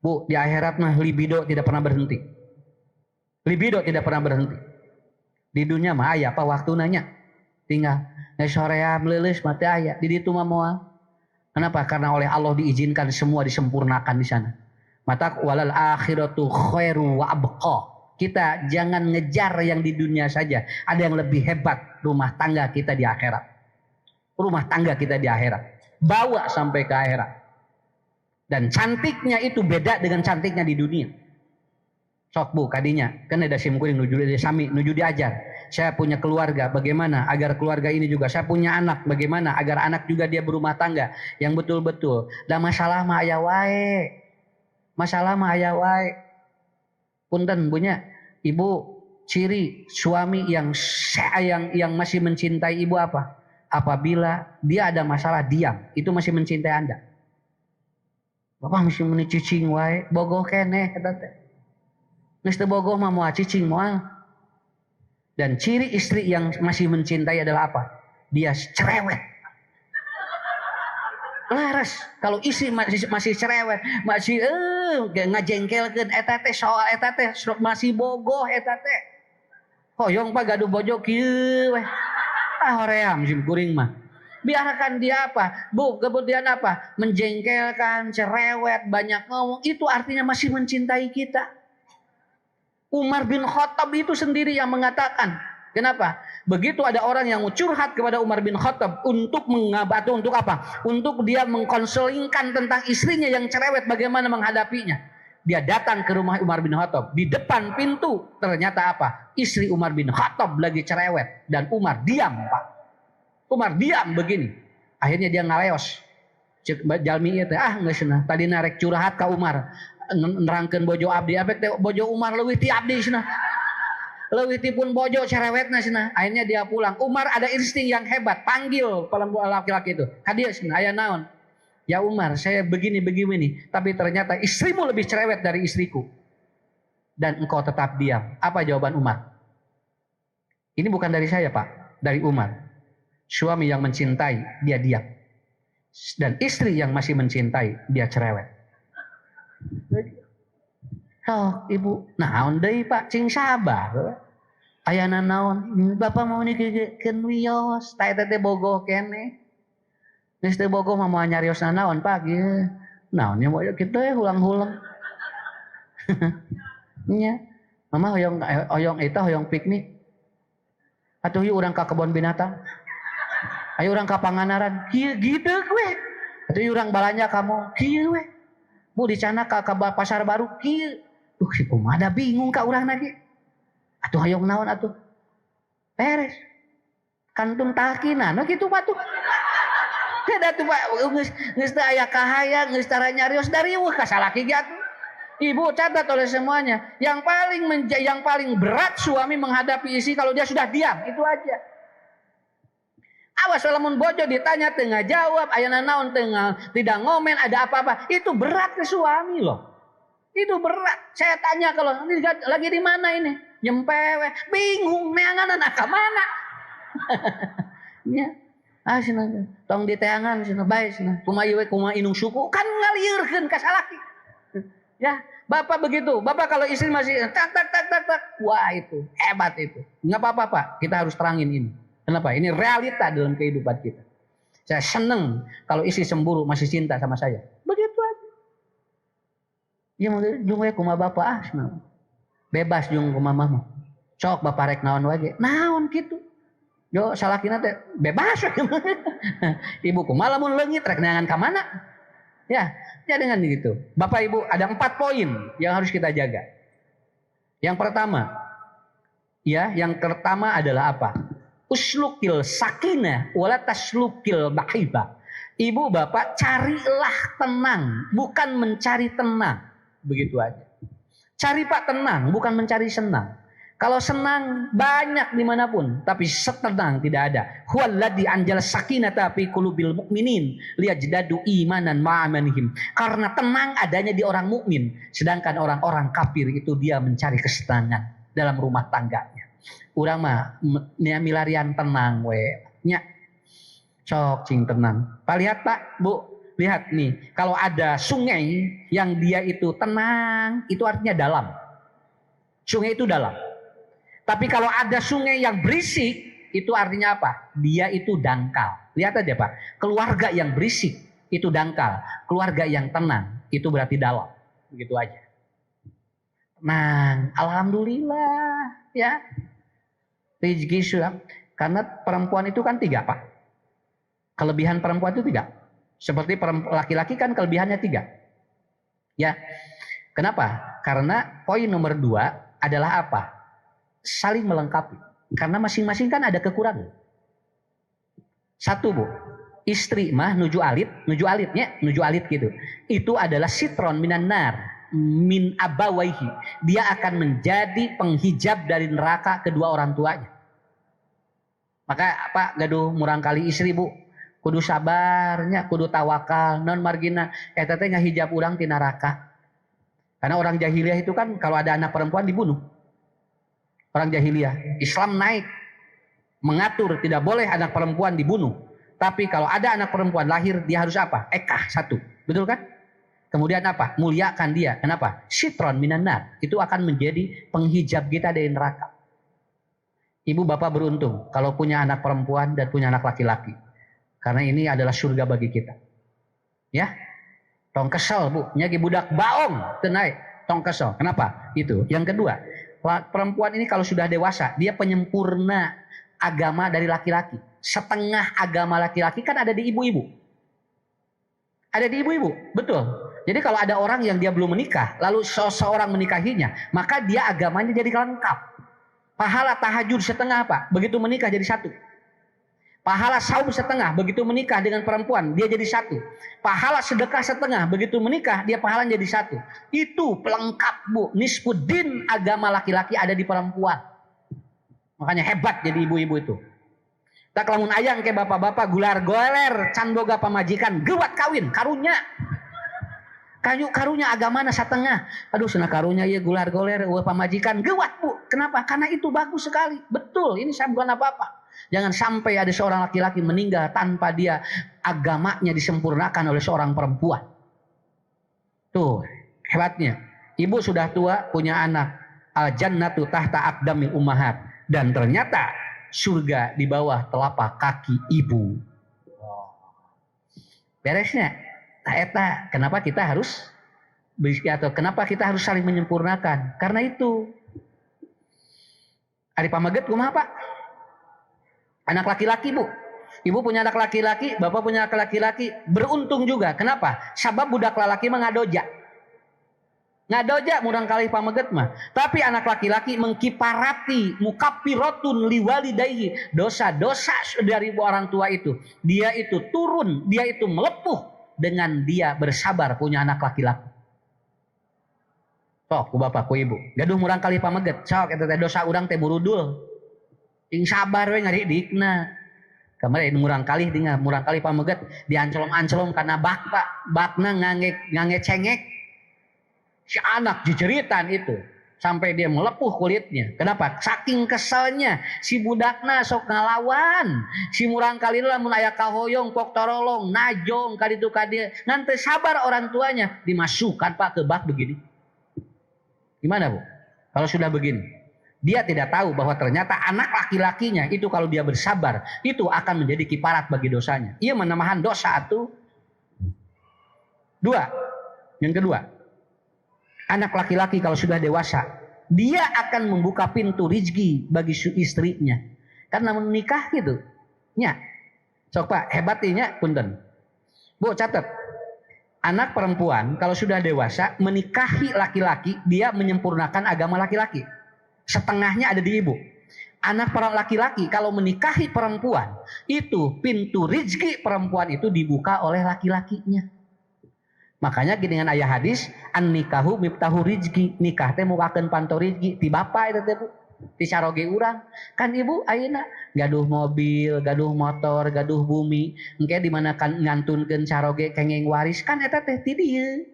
Bu, di akhirat mah libido tidak pernah berhenti. Libido tidak pernah berhenti. Di dunia mah aya apa waktu nanya. Tinggal soream leuleus mah teh aya. Di ditu mah moal. Kenapa? Karena oleh Allah diizinkan semua disempurnakan di sana. Mata walal akhiratu khairu wa abqa. Kita jangan ngejar yang di dunia saja. Ada yang lebih hebat rumah tangga kita di akhirat. Rumah tangga kita di akhirat. Bawa sampai ke akhirat. Dan cantiknya itu beda dengan cantiknya di dunia. Sok Bu kadinya. Kan ada simkuring nuju sami nuju diajar. Saya punya keluarga. Bagaimana agar keluarga ini juga. Saya punya anak. Bagaimana agar anak juga dia berumah tangga. Yang betul-betul. Dan masalah mah aya wae. Masalah mah aya wae. Punten punya ibu ciri suami yang sayang yang masih mencintai ibu apa? Apabila dia ada masalah diam, itu masih mencintai Anda. Bapak masih meni cicing wae, bogoh keneh eta teh. Geus teu bogoh mah moal cicing moal. Dan ciri istri yang masih mencintai adalah apa? Dia cerewet. Laras kalau istri masih cerewet, masih ngajengkelkeun eta teh soal eta teh masih bogoh eta teh. Hoyong pa gaduh bojo kieu weh. Hoream sim kuring mah. Biarkan dia apa? Bu, kemudian apa? Menjengkelkan, cerewet, banyak ngomong, itu artinya masih mencintai kita. Umar bin Khattab itu sendiri yang mengatakan, kenapa? Begitu ada orang yang curhat kepada Umar bin Khattab untuk mengabati, untuk apa? Untuk dia mengkonselingkan tentang istrinya yang cerewet bagaimana menghadapinya. Dia datang ke rumah Umar bin Khattab. Di depan pintu ternyata apa? Istri Umar bin Khattab lagi cerewet. Dan Umar diam Pak. Umar diam begini. Akhirnya dia ngaleos. Cek jalmi ieu teh geus cenah. Tadi narek curhat ka Umar. Nerangkeun bojo abdi abek teh bojo Umar leuwih ti abdi cenah. Leuwih ti pun bojo cerewetna cenah. Akhirnya dia pulang. Umar ada insting yang hebat, panggil laki-laki itu. Ka dieu cenah aya naon? Ya Umar, saya begini, tapi ternyata istrimu lebih cerewet dari istriku. Dan engkau tetap diam. Apa jawaban Umar? Ini bukan dari saya Pak, dari Umar. Suami yang mencintai, dia diam. Dan istri yang masih mencintai, dia cerewet. Oh, ibu, naon deui Pak, cing sabar. Ayana naon, Bapak mau nikahkeun wios, ta eta teh bogoh keneh. Geus teu bogoh mah moal nyariosna naon Pak ieu. Naonnya moal kitu ulang-ulang. Nya. Mama hoyong eta hoyong piknik. Atuh yuk urang ka kebon binatang. Ayo urang ka Panganaran. Kieu gitu gue. Atuh yuk urang balanja kamu. Kieu we. Bu di sana ka pasar baru kieu. Duh si kumaha bingung ka urang lagi. Atuh hoyong naon atuh. Beres. Kantung takinan kitu Pak tuh. Kada tuh Pak geus teu aya kahayang, geus tara nyarios dari ka salaki ge atuh. Ibu catat oleh semuanya, yang paling berat suami menghadapi istri kalau dia sudah diam, itu aja. Awas lamun bojo ditanya tengah jawab, ayana naon tengah tidak ngomen, ada apa-apa, itu berat ke suami loh. Itu berat. Saya tanya kalau lagi di mana ini? Nyempewe, bingung neangan anak ke mana? Ya. Sina tong diteangan sina bae sina. Kumaha inung suku kan ngaliurkeun ka salaki. Ya, Bapak begitu. Bapak kalau istri masih tak. Wah itu, hebat itu. Enggak apa-apa Pak, kita harus terangin ini. Kenapa? Ini realita dalam kehidupan kita. Saya seneng kalau istri cemburu masih cinta sama saya. Begitu aja. Ya jeung we kumaha Bapak bebas jeung kumaha mama. Sok Bapak rek naon wae. Naon kitu. Yo salakina teh bebas. Ibu kumaha lamun leungit rek neangan ka mana? Ya dengan gitu. Bapak Ibu ada 4 poin yang harus kita jaga. Yang pertama adalah apa? Uslukil sakinah wala taslukil bahiba. Ibu bapak carilah tenang, bukan mencari tenang. Begitu aja. Cari Pak tenang, bukan mencari senang. Kalau senang banyak dimanapun, tapi setenang tidak ada. Huwaladzi anjala sakinata fi qulubil mu'minin liyajdadu imanan ma'amanihim. Karena tenang adanya di orang mukmin, sedangkan orang-orang kafir itu dia mencari kesenangan dalam rumah tangganya. Urang mah milarian tenang we. Nya. Sok cing tenang. Pak lihat Pak, Bu, lihat nih. Kalau ada sungai yang dia itu tenang, itu artinya dalam. Sungai itu dalam. Tapi kalau ada sungai yang berisik, itu artinya apa? Dia itu dangkal. Lihat aja Pak, keluarga yang berisik itu dangkal. Keluarga yang tenang, itu berarti dalam. Begitu aja. Tenang, alhamdulillah ya. Rezeki sudah. Karena perempuan itu kan 3 Pak. Kelebihan perempuan itu 3. Seperti laki-laki kan kelebihannya 3. Ya. Kenapa? Karena poin nomor 2 adalah apa? Saling melengkapi. Karena masing-masing kan ada kekurangan. 1 Bu, istri mah nuju alit gitu. Itu adalah sitron minan nar min abawaihi. Dia akan menjadi penghijab dari neraka kedua orang tuanya. Maka Pak gaduh murang kali istri Bu, kudu sabarnya, kudu tawakal, non margina eta teh ngahijab urang ti neraka. Karena orang jahiliyah itu kan kalau ada anak perempuan dibunuh. Orang jahiliyah, Islam naik mengatur tidak boleh anak perempuan dibunuh. Tapi kalau ada anak perempuan lahir, dia harus apa? Ekah 1, betul kan? Kemudian apa? Muliakan dia. Kenapa? Sitron minan nar. Itu akan menjadi penghijab kita dari neraka. Ibu bapak beruntung kalau punya anak perempuan dan punya anak laki-laki. Karena ini adalah surga bagi kita. Ya, tong kesel Bu, nyagi budak baong, tenai, tong kesel. Kenapa? Itu. Yang kedua, perempuan ini kalau sudah dewasa, dia penyempurna agama dari laki-laki. Setengah agama laki-laki kan ada di ibu-ibu. Ada di ibu-ibu, betul. Jadi kalau ada orang yang dia belum menikah, lalu seseorang menikahinya, maka dia agamanya jadi lengkap. Pahala tahajud setengah Pak, begitu menikah jadi 1. Pahala saum setengah, begitu menikah dengan perempuan, dia jadi 1. Pahala sedekah setengah, begitu menikah, dia pahalanya jadi 1. Itu pelengkap Bu. Nisfuddin agama laki-laki ada di perempuan. Makanya hebat jadi ibu-ibu itu. Tak lamun ayang ke bapak-bapak gular goler can boga pamajikan gewat kawin karunya. Karunya agamana satengah. Aduh cenah karunya ya gular goler pamajikan gewat Bu. Kenapa? Karena itu bagus sekali. Betul, ini saya bukan apa-apa. Jangan sampai ada seorang laki-laki meninggal tanpa dia agamanya disempurnakan oleh seorang perempuan. Tuh, hebatnya. Ibu sudah tua, punya anak. Al jannatu tahta aqdamil ummahat. Dan ternyata surga di bawah telapak kaki ibu. Beresnya. Nah, eta, kenapa kita harus kenapa kita harus saling menyempurnakan? Karena itu. Ari pamaget kumaha Pak? Anak laki-laki Bu. Ibu punya anak laki-laki, bapak punya anak laki-laki. Beruntung juga. Kenapa? Sabab budak lalaki mah ngadoja. Ngadoja murang kali pamaget mah. Tapi anak laki-laki mengkiparati mukaffiratun liwalidayhi. Dosa-dosa dari orang tua itu. Dia itu turun, dia itu melepuh dengan dia bersabar punya anak laki-laki. Sok ku bapak ku ibu. Gaduh murang kali pamaget. Sok eta teh dosa urang teh burudul. Ting sabar we ngaridikna. Kemarin murang kali pamaget diancelom-ancelom karena bakna ngange cengek. Si anak jejeritan itu sampai dia melepuh kulitnya. Kenapa? Saking keselnya si budakna sok ngalawan. Si murang kali lamun aya kahoyong pok torolong najong kaditu ka dia. Nanti sabar orang tuanya dimasukkan Pak ke bak begini. Gimana Bu? Kalau sudah begini, dia tidak tahu bahwa ternyata anak laki-lakinya itu kalau dia bersabar itu akan menjadi kiparat bagi dosanya. Ia menamahan dosa itu. Yang kedua. Anak laki-laki kalau sudah dewasa, dia akan membuka pintu rizki bagi istrinya. Karena menikah gitu. Nya. Sok Pak, hebatinya punten. Bu, catat. Anak perempuan kalau sudah dewasa menikahi laki-laki, dia menyempurnakan agama laki-laki. Setengahnya ada di ibu. Anak laki-laki kalau menikahi perempuan, itu pintu rizki perempuan itu dibuka oleh laki-lakinya. Makanya gini dengan ayat hadis, an nikahu miftahu rizki, nikah teh mukakeun panto rizki ti bapa eta teh Bu, ti saroge urang. Kan ibu ayeuna gaduh mobil, gaduh motor, gaduh bumi, engke di mana kan ngantunkeun saroge kenging waris kan eta teh ti dieu.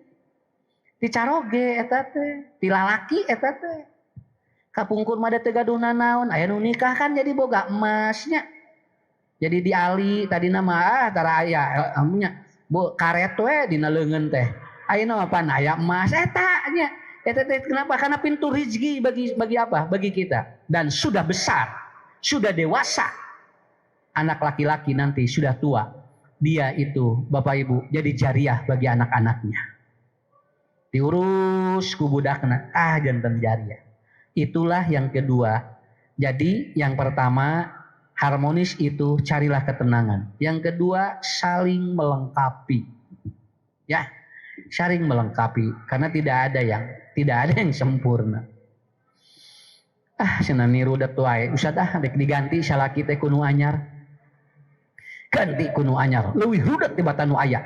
Ti saroge eta teh, ti lalaki eta teh. Kapungkur mah teh gaduh nanaon, aya nu nikah kan jadi boga emasnya. Jadi di ali tadi nama tara aya amunya Bu karet we dina leungeun teh. Ayeuna mah pan aya emas eta nya. Eta teh kenapa? Karena pintu rezeki bagi apa? Bagi kita. Dan sudah besar, sudah dewasa. Anak laki-laki nanti sudah tua. Dia itu Bapak Ibu jadi jariah bagi anak-anaknya. Diurus ku budakna, janten jariah. Itulah yang kedua. Jadi yang pertama harmonis itu carilah ketenangan. Yang kedua saling melengkapi. Ya, saling melengkapi karena tidak ada yang sempurna. Cenah niru da tuai, usah dek diganti salaki teh kuno anyar. Ganti kuno anyar, leuwih rudet tibatan nu aya.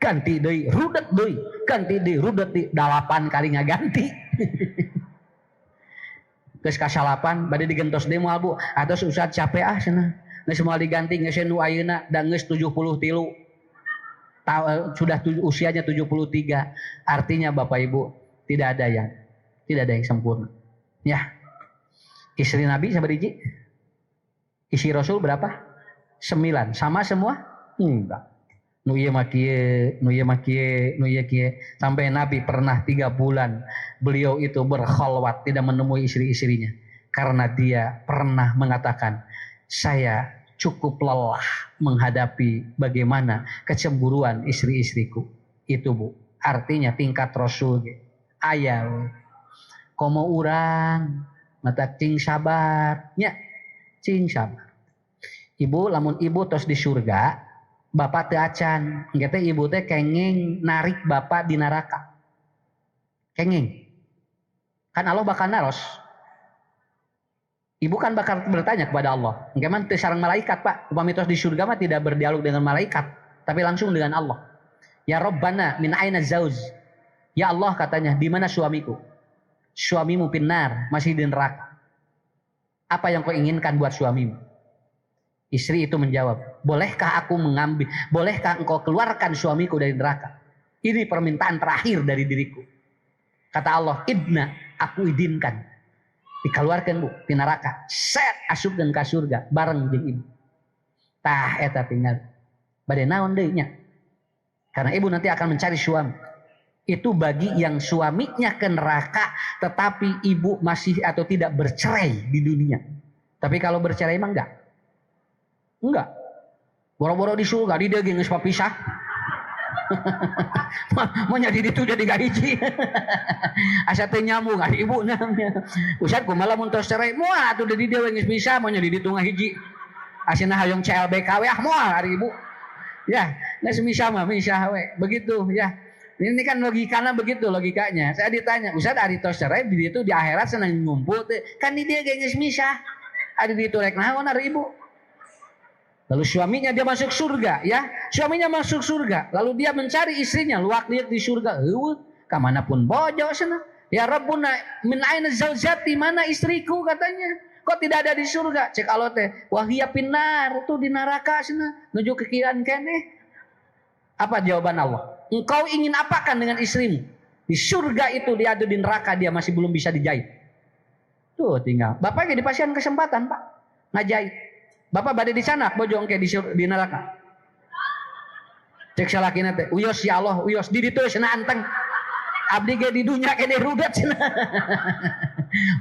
Ganti deui, rudet deui, ganti deui, rudet deui, 8 kali ngaganti. Geus kasalapan bade digentos deui moal Bu, atos usah capek cenah. Geus moal diganti geus nu ayeuna dan geus 73. Sudah usianya 73. Artinya Bapak Ibu tidak ada yang sempurna. Ya. Istri Nabi sabariji? Istri Rasul berapa? 9. Sama semua? Enggak. Nu ieu mah kieu, nu ieu mah kieu, nu ieu kieu. Sampai Nabi pernah 3 bulan beliau itu berkhalwat tidak menemui istri-istrinya karena dia pernah mengatakan, saya cukup lelah menghadapi bagaimana kecemburuan istri-istriku. Itu Bu. Artinya tingkat Rasul aya komo urang mata cing sabar nya cing sabar. Ibu lamun ibu tos di surga, bapak teu acan, engke teh ibu teh kenging narik bapak di neraka. Kenging. Kan Allah bakal naros. Ibu kan bakal bertanya kepada Allah. Engke mah teu sareng malaikat, Pak. Upami tos di surga mah tidak berdialog dengan malaikat, tapi langsung dengan Allah. Ya Rabbana min aina zauz? Ya Allah katanya, di mana suamiku? Suamimu pinnar, masih di neraka. Apa yang kau inginkan buat suamimu? Istri itu menjawab, bolehkah engkau keluarkan suamiku dari neraka? Ini permintaan terakhir dari diriku. Kata Allah, idna, aku idinkan. Dikeluarkan bu, di neraka. Set, asupkeun ka surga, bareng jeung ibu. Tah, eta tinggal. Bade naon deui nya? Karena ibu nanti akan mencari suami. Itu bagi yang suaminya ke neraka, tetapi ibu masih atau tidak bercerai di dunia. Tapi kalau bercerai emang enggak. Boro-boro di surga, di dia geus papisah. Mau jadi itu jadi gak hiji. Asa teh nyambung ari ibu namanya. Ustaz kumaha mun tos cerai? Moal atuh di dia geus bisa mau jadi di tengah hiji. Asina hayong CLBK we moal ari ibu. Ya, geus bisa mah bisa we. Begitu ya. Ini kan logikanya. Saya ditanya, Ustaz ari tos cerai di ditu di akhirat senang ngumpul teh. Kan di dia geus misah. Ari ditu rek naon ari ibu? Lalu suaminya dia masuk surga, ya. Suaminya masuk surga, lalu dia mencari istrinya, luak liat di surga. Kemanapun bojo sana. Ya Rabbuna min aina zaujati, mana istriku katanya. Kok tidak ada di surga? Cek Allah teh, wahia pinar, tuh di neraka sana. Nuju ke kiran kene. Apa jawaban Allah? Engkau ingin apakan dengan istrimu? Di surga itu dia ada, di neraka dia masih belum bisa dijahit. Tuh tinggal. Bapak jadi pasien kesempatan Pak, ngajahit. Bapak bade di sana, bojo engke di neraka. Cek salakina teh, uyos ya Allah, uyos di ditu cenah anteng. Abdi ge di dunya ke rudat cenah.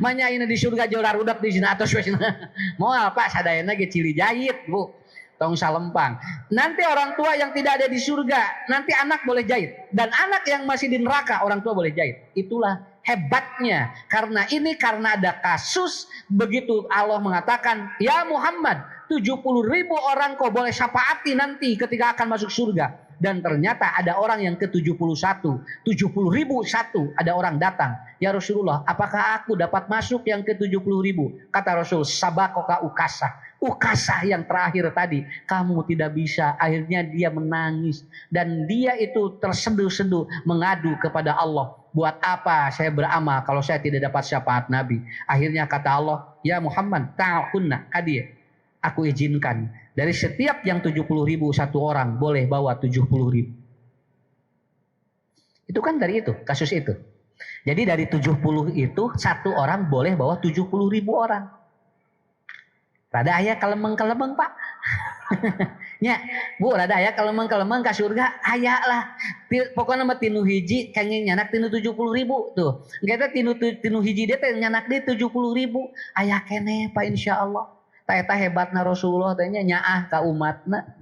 Manyaina di surga jola rudat di cenah atos we cenah. Moal Pak sadayana ge cili jahit, Bu. Tong salempang. Nanti orang tua yang tidak ada di surga, nanti anak boleh jahit. Dan anak yang masih di neraka, orang tua boleh jahit. Itulah hebatnya. Karena ada kasus begitu Allah mengatakan, ya Muhammad, 70.000 orang kau boleh syafaati nanti ketika akan masuk surga. Dan ternyata ada orang yang ke-71, 70.001 ada orang datang. Ya Rasulullah, apakah aku dapat masuk yang ke-70.000? Kata Rasul, sabakoka ukasah. Ukasah yang terakhir tadi, kamu tidak bisa. Akhirnya dia menangis. Dan dia itu terseduh-seduh mengadu kepada Allah. Buat apa saya beramal kalau saya tidak dapat syafaat Nabi? Akhirnya kata Allah, ya Muhammad, ta'kunna kadir. Aku izinkan dari setiap yang 70.000 satu orang boleh bawa 70.000. Itu kan dari itu, kasus itu. Jadi dari 70 itu satu orang boleh bawa 70.000 orang. Rada aya kelemeng-kelemeng Pak. Nya, Bu, rada aya kelemeng-kelemeng ka surga, aya lah. Pokoknya mah tinu hiji kenging nyanak tinu 70.000 tuh. Engke tinu hiji dia teh nyanak di 70.000. Aya keneh Pak insyaallah. Eta hebatna Rasulullah teh nyaah ka umatna.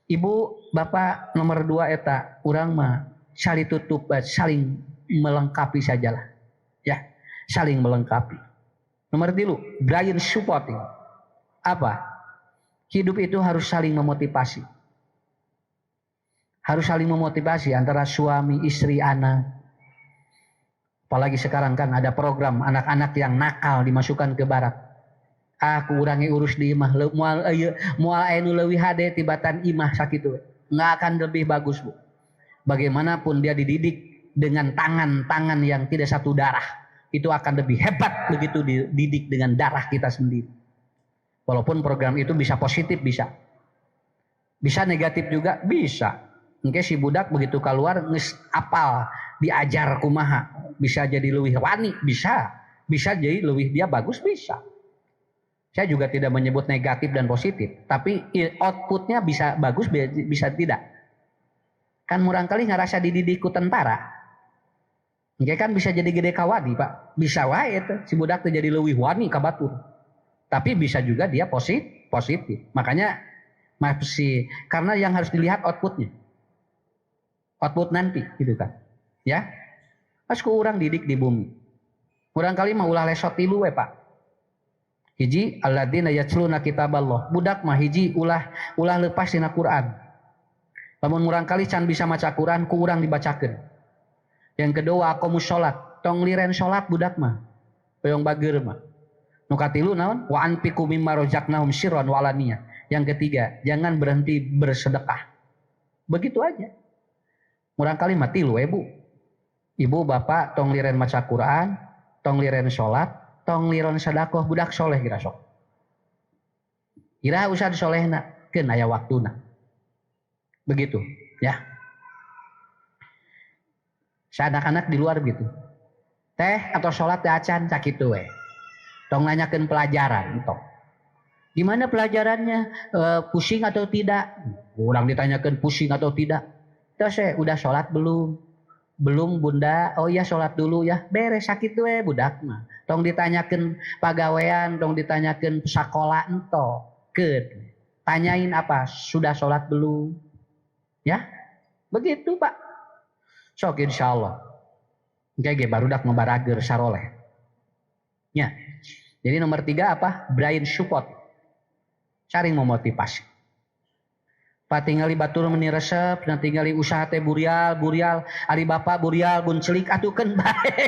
Ibu, bapak nomor 2 eta, urang mah saling tutup, saling melengkapi sajalah. Ya, saling melengkapi. Nomor 3, Brian supporting. Apa? Hidup itu harus saling memotivasi. Harus saling memotivasi antara suami, istri, anak. Apalagi sekarang kan ada program anak-anak yang nakal dimasukkan ke barat. Aku urangi urus di imah, mual anu leuwih hade tibatan imah sakitu. Nggak akan lebih bagus, Bu. Bagaimanapun dia dididik dengan tangan-tangan yang tidak satu darah, itu akan lebih hebat begitu dididik dengan darah kita sendiri. Walaupun program itu bisa positif, bisa negatif juga, bisa. Mungkin si budak begitu keluar geus apal, diajar kumaha, bisa jadi leuwih wani, bisa jadi leuwih dia bagus, bisa. Saya juga tidak menyebut negatif dan positif, tapi outputnya bisa bagus, bisa tidak. Kan murang kali ngerasa dididik ku tentara. Oke kan bisa jadi gede kawadi Pak, bisa wae itu si budak tuh jadi leuwih wani ka batur. Tapi bisa juga dia positif. Makanya masih karena yang harus dilihat outputnya, output nanti gitu kan, ya. Pas ku urang didik di bumi, murang kali mah ulah lesot tilu we Pak. Hiji alladzina yatluna kitaballah. Budak mah hiji ulah leupas dina Quran. Lamun murang kali can bisa maca Quran ku urang dibacakeun. Yang kedua aqomus salat, tong liren salat budak mah. Hoyong bageur mah. Nu katilu naon? Wa anfiqu mimma razaqnahum sirran wa alaniyah. Yang ketiga, jangan berhenti bersedekah. Begitu aja. Murang kali mah tilu Bu. Ibu bapak tong liren maca Quran, tong liren salat, tong liron sedekah budak soleh kira sok. Ira usah disolehna, keun aya waktuna. Begitu, ya. Anak-anak di luar begitu. Teh atau sholat teh acan sakitu we. Tong nanyakeun pelajaran tong. Gimana pelajarannya? Pusing atau tidak? Orang ditanyakan pusing atau tidak. Terus udah sholat belum? Belum bunda. Oh iya sholat dulu ya. Beres sakit we budak mah. Tong ditanyakan pagawean, tong ditanyakan sekolah ento. Tanyain apa? Sudah sholat belum? Ya, begitu Pak. Sok insya Allah. Oke, barudak ngebarager saroleh. Ya. Jadi nomor 3 apa? Brain support. Saring memotivasi. Pak tinggali batur meni resep, dan tinggali usaha teh burial, ari bapak burial bun celik atuh kan bae.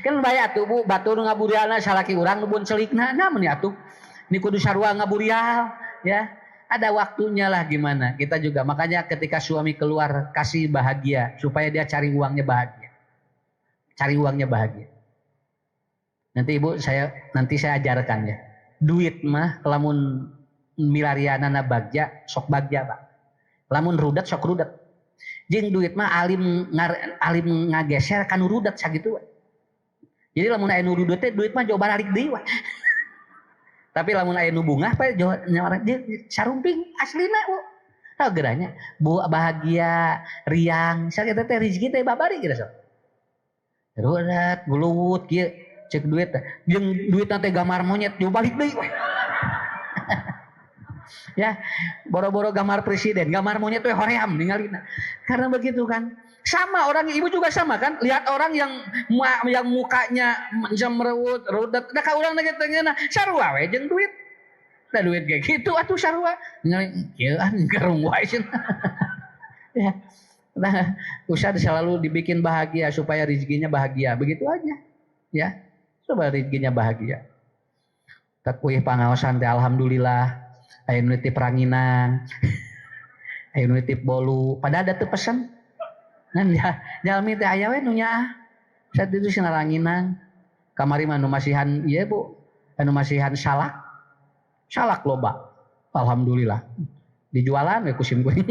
Kan bae atuh Bu, batur ngaburialna salaki urang nu bun celikna, nah meni atuh. Ini kudu sarua ngaburial, ya. Ada waktunya lah gimana. Kita juga makanya ketika suami keluar kasih bahagia supaya dia cari uangnya bahagia. Cari uangnya bahagia. Nanti Ibu saya ajarkan ya. Duit mah lamun milarianana bagja sok bagja Pak. Lamun rudat sok rudat. Jeung duit mah alim ngageser kanu rudat sakitu. Jadi lamun aya nu rudat teh duit mah jauh balik deui we. Tapi lamun aya nu bungah pa sarumping aslina Bu. Tahu geranya Bu bahagia, riang, sakitu teh rezeki teh babari kira sok. Rudat, guluwut kieu cek duit teh. Jeung duit teh gambar monyet jauh balik deui we. Ya, boro-boro gambar presiden, gambar monyet we hoream ningalina. Karena begitu kan. Sama orang ibu juga sama kan, lihat orang yang mukanya jamrewut, rudet, da ka urang na kitu sarua we jeung duit. Da duit kayak gitu atuh sarua. Ningali kieu gerung wae cenah. Ya. Nah, usaha selalu dibikin bahagia supaya rezekinya bahagia, begitu aja. Ya. Supaya rezekinya bahagia. Takuih pangaosan teh alhamdulillah. Aya nu nitip ranginang. Aya nu nitip bolu, padahal ada teu pesen. Ngan jalmi teh aya we nu nyaah. Saat itu cenah ranginang. Kamari mah nu masihan ieu Bu, anu masihan salak. Salak loba. Alhamdulillah. Dijualan we ku sim kuring.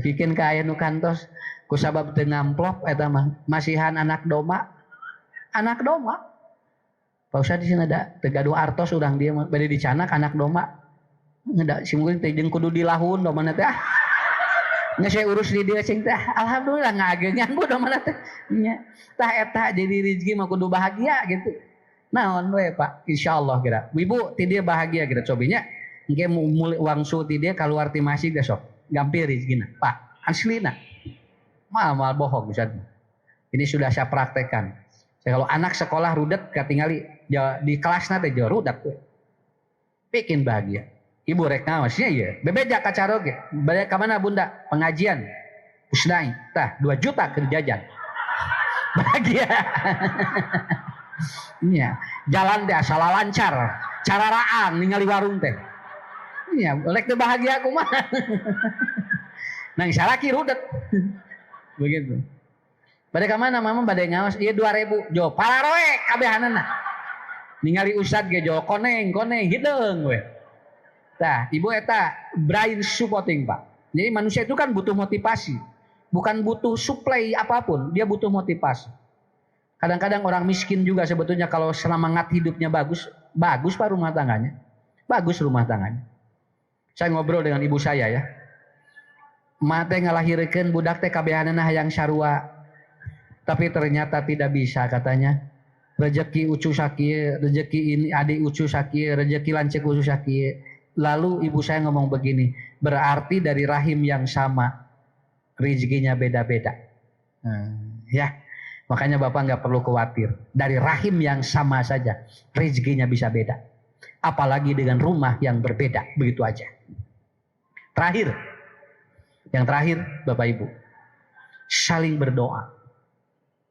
Bikin ka aya nu kantos ku sabab teu ngamplop eta mah masihan anak doma. Anak doma. Pak Ustad di sini ada tegaduh artos urang dia bade dicanak anak doma. Ngeda sim kuring teh jeung kudu dilahun domana teh. Nggak saya urus di dia cing teh, alhamdulillah ngagengan Bu domana teh. Nya, tah eta jadi rezeki mah kudu bahagia gitu. Naon we Pak, insyaallah kira. Ibu ti dia bahagia kira cobinya. Engke mulai wangsu ti dia kaluar ti masjid besok. Gampil rezekina, Pak. Aslina. Mal bohong Ustaz. Ini sudah saya praktekkan. Kalau anak sekolah rudet katingali di kelasna teh jo rudet we. Bikin bahagia. Ibu rek naosnya ya, bebeja kacaroge. Bade ka mana Bunda? Pengajian. Usnai, tah 2 juta keur jajan. Bahagia. Iya, jalan teh asal lancar, cararaan ningali warung teh. Iya, lek teu bahagia kumaha. Nang salaki rudet. Begitu. Bade ka mana Mama bade ngaos? Ieu 2000. Jo pararoe kabehanana. Ningali ustad ge jo koneng hideung we. Nah, Ibu eta brain supporting Pak. Jadi manusia itu kan butuh motivasi. Bukan butuh suplai apapun, dia butuh motivasi. Kadang-kadang orang miskin juga sebetulnya kalau semangat hidupnya bagus Pak rumah tangganya. Bagus rumah tangganya. Saya ngobrol dengan ibu saya ya. Emak teh ngalahirkeun budak teh kabehanana hayang sarua. Tapi ternyata tidak bisa katanya. Rezeki ucu sakieu, rezeki ini adik ucu sakieu, rezeki lancik ucu sakieu. Lalu ibu saya ngomong begini, berarti dari rahim yang sama rezekinya beda-beda. Ya, makanya Bapak nggak perlu khawatir. Dari rahim yang sama saja rezekinya bisa beda. Apalagi dengan rumah yang berbeda, begitu aja. Yang terakhir Bapak Ibu, saling berdoa.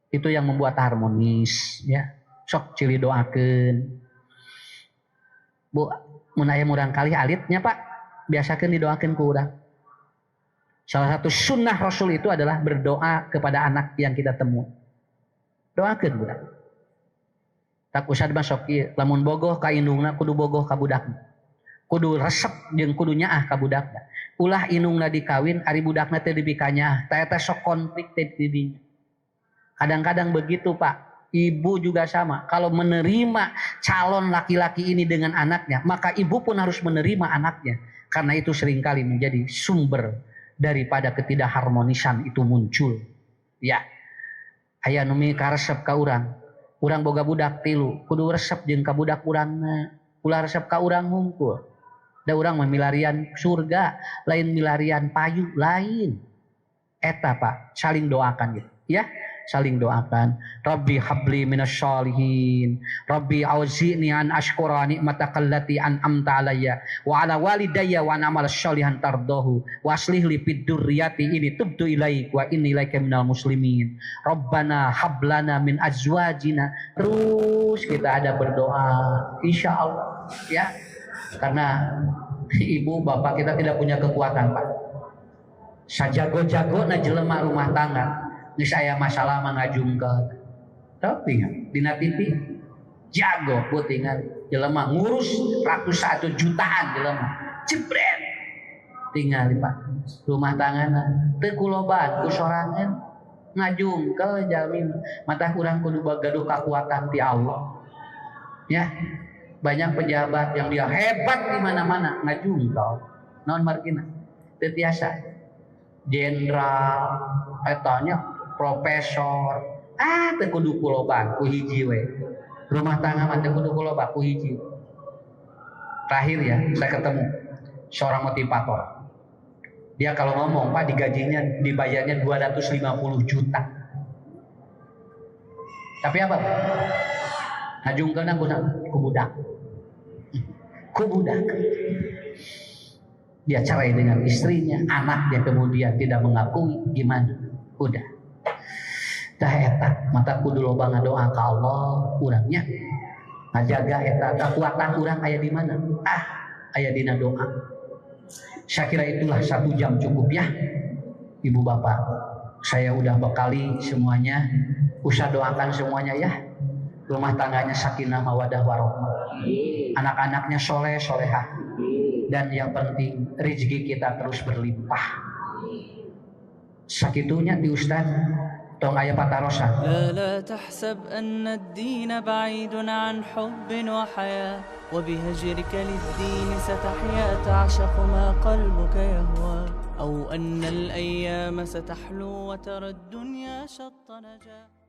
Itu yang membuat harmonis. Ya, sok cili doakeun. Bu, mun aya murang kali alitnya Pak, biasakeun didoakeun ku urang. Salah satu sunnah Rasul itu adalah berdoa kepada anak yang kita temui. Doakeun urang. Tak usah masuk ieu. Lamun bogoh ka indungna kudu bogoh ka budakna. Kudu resep jeung kudu nyaah ka budakna. Ulah indungna dikawin ari budakna teu dibikanya, tah eta sok konflik teh di dinya. Kadang-kadang begitu, Pak. Ibu juga sama. Kalau menerima calon laki-laki ini dengan anaknya, maka ibu pun harus menerima anaknya. Karena itu seringkali menjadi sumber daripada ketidakharmonisan itu muncul. Ya. Aya nu karesep ka urang. Urang boga budak 3, kudu resep jeung ka budak urangna. Ulah resep ka urang hungkul. Da urang mah milarian surga, lain milarian payu, lain. Eta Pak, saling doakan gitu. Ya, saling doakan. Rabbi habli minasyolihin. Rabbi auzi'ni an ashkura ni'mataka allati an'amta alayya wa ala walidayya wa an amala syolihan tardahu wa aslih li fid dzurriyyati ini tubtu ilaik wa inni ilaika minal muslimin. Rabbana hablana min azwajina. Terus kita ada berdoa, insyaallah ya. Karena ibu bapak kita tidak punya kekuatan, Pak. Sajago-jago na jelema rumah tangga geus aya masalah mah ngajungkeun. Tapi dina TV jago putingan jelema ngurus ratusan jutaan jelema. Jebret. Tinggal Pak rumah tanggana teu kulobaan ku sorangan ngajungkeun jalmi mata urang kudu gaduh kekuatan ti Allah. Ya. Banyak pejabat yang dia hebat di mana-mana ngajungkeun. Naon margina? Teu tiasa. Jenderal etanya profesor teu kudu kulobaan ku hiji we. Rumah tangga mah teu kudu kulobaan ku hiji. Terakhir ya, saya ketemu seorang motivator. Dia kalau ngomong, Pak, digajinya dibayarnya 250 juta. Tapi apa, Pak? Ngajungkeun ku budak. Ku budak. Dia cerai dengan istrinya, anaknya kemudian tidak mengakui, gimana? Udah. Dah eta, mata kudu loba ngadoa ka Allah urangnya. Ngajaga eta kekuatan urang aya di mana? Aya dina doa. Saya kira itulah 1 jam cukup ya. Ibu bapak, saya udah bekali semuanya. Usah doakan semuanya ya. Rumah tangganya sakinah mawadah warahmah. Anak-anaknya soleh solehah. Dan yang penting rezeki kita terus berlimpah. Sakitunya di Ustaz. Tong aya patarosan. La tahsab anna ad-din ba'idun an hubbin wa haya wa bihajrika lid-din satahya ta'shaq ma qalbuka yahwa aw anna al-ayyam satahlu wa tara ad-dunya shatta najah.